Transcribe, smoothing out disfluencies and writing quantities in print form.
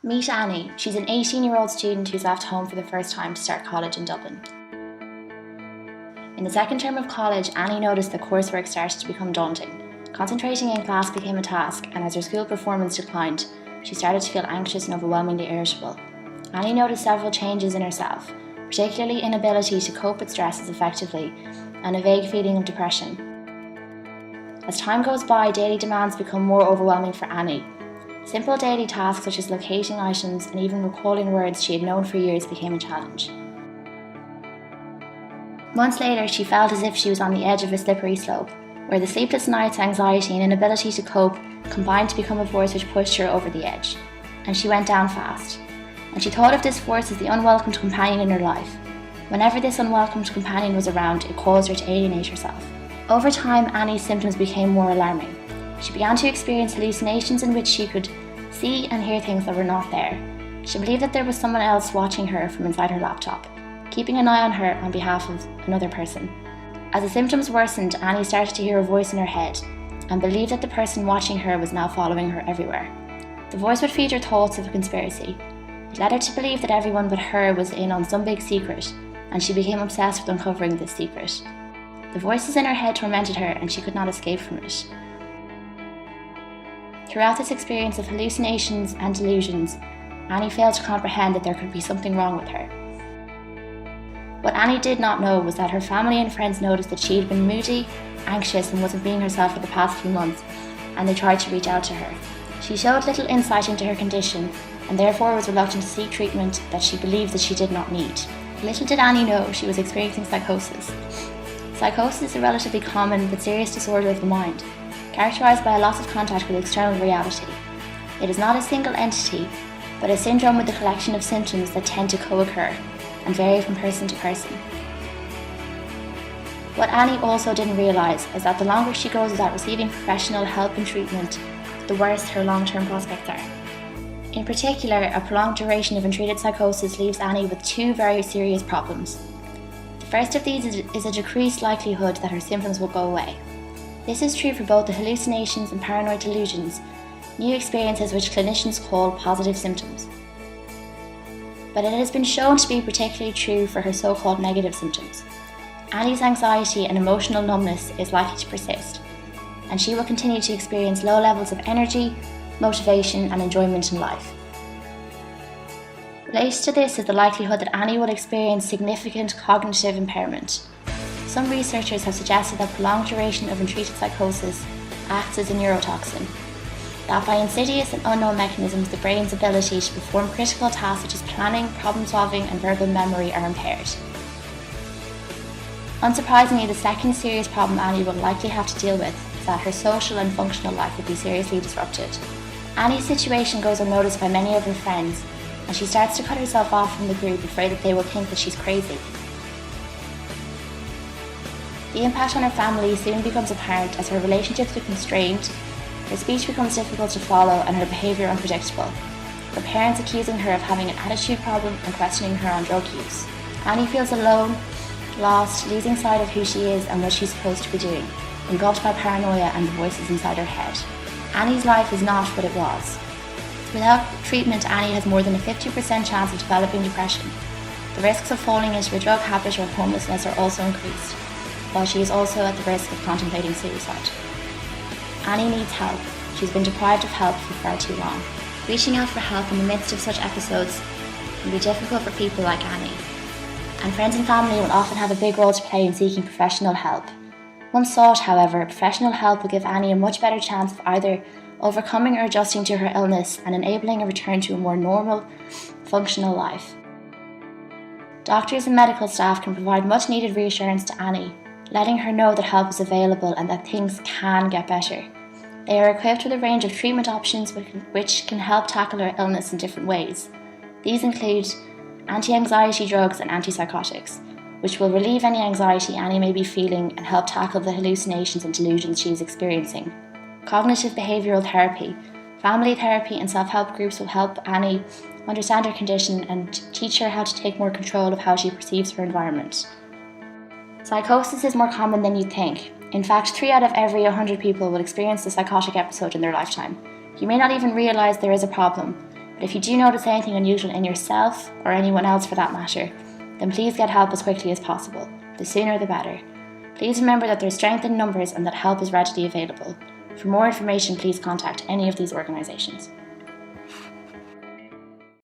Meet Annie. She's an 18-year-old student who's left home for the first time to start college in Dublin. In the second term of college, Annie noticed that coursework started to become daunting. Concentrating in class became a task, and as her school performance declined, she started to feel anxious and overwhelmingly irritable. Annie noticed several changes in herself, particularly inability to cope with stresses effectively and a vague feeling of depression. As time goes by, daily demands become more overwhelming for Annie. Simple daily tasks such as locating items and even recalling words she had known for years became a challenge. Months later, she felt as if she was on the edge of a slippery slope, where the sleepless nights, anxiety and inability to cope combined to become a force which pushed her over the edge, and she went down fast. And she thought of this force as the unwelcomed companion in her life. Whenever this unwelcomed companion was around, it caused her to alienate herself. Over time, Annie's symptoms became more alarming. She began to experience hallucinations in which she could see and hear things that were not there. She believed that there was someone else watching her from inside her laptop, keeping an eye on her on behalf of another person. As the symptoms worsened, Annie started to hear a voice in her head and believed that the person watching her was now following her everywhere. The voice would feed her thoughts of a conspiracy. It led her to believe that everyone but her was in on some big secret, and she became obsessed with uncovering this secret. The voices in her head tormented her, and she could not escape from it. Throughout this experience of hallucinations and delusions, Annie failed to comprehend that there could be something wrong with her. What Annie did not know was that her family and friends noticed that she had been moody, anxious, and wasn't being herself for the past few months, and they tried to reach out to her. She showed little insight into her condition, and therefore was reluctant to seek treatment that she believed that she did not need. Little did Annie know she was experiencing psychosis. Psychosis is a relatively common but serious disorder of the mind, characterised by a loss of contact with external reality. It is not a single entity, but a syndrome with a collection of symptoms that tend to co-occur and vary from person to person. What Annie also didn't realise is that the longer she goes without receiving professional help and treatment, the worse her long-term prospects are. In particular, a prolonged duration of untreated psychosis leaves Annie with two very serious problems. The first of these is a decreased likelihood that her symptoms will go away. This is true for both the hallucinations and paranoid delusions, new experiences which clinicians call positive symptoms. But it has been shown to be particularly true for her so-called negative symptoms. Annie's anxiety and emotional numbness is likely to persist, and she will continue to experience low levels of energy, motivation and enjoyment in life. Related to this is the likelihood that Annie will experience significant cognitive impairment. Some researchers have suggested that prolonged duration of untreated psychosis acts as a neurotoxin, that by insidious and unknown mechanisms the brain's ability to perform critical tasks such as planning, problem solving and verbal memory are impaired. Unsurprisingly, the second serious problem Annie will likely have to deal with is that her social and functional life will be seriously disrupted. Annie's situation goes unnoticed by many of her friends, and she starts to cut herself off from the group, afraid that they will think that she's crazy. The impact on her family soon becomes apparent as her relationships are constrained, her speech becomes difficult to follow and her behaviour unpredictable, her parents accusing her of having an attitude problem and questioning her on drug use. Annie feels alone, lost, losing sight of who she is and what she's supposed to be doing, engulfed by paranoia and the voices inside her head. Annie's life is not what it was. Without treatment, Annie has more than a 50% chance of developing depression. The risks of falling into a drug habit or homelessness are also increased, while she is also at the risk of contemplating suicide. Annie needs help. She's been deprived of help for far too long. Reaching out for help in the midst of such episodes can be difficult for people like Annie, and friends and family will often have a big role to play in seeking professional help. Once sought, however, professional help will give Annie a much better chance of either overcoming or adjusting to her illness and enabling a return to a more normal, functional life. Doctors and medical staff can provide much needed reassurance to Annie, letting her know that help is available and that things can get better. They are equipped with a range of treatment options which can help tackle her illness in different ways. These include anti-anxiety drugs and antipsychotics, which will relieve any anxiety Annie may be feeling and help tackle the hallucinations and delusions she is experiencing. Cognitive behavioural therapy, family therapy and self-help groups will help Annie understand her condition and teach her how to take more control of how she perceives her environment. Psychosis is more common than you'd think. In fact, 3 out of every 100 people will experience a psychotic episode in their lifetime. You may not even realise there is a problem, But if you do notice anything unusual in yourself, or anyone else for that matter, then please get help as quickly as possible. The sooner the better. Please remember that there's strength in numbers and that help is readily available. For more information, please contact any of these organisations.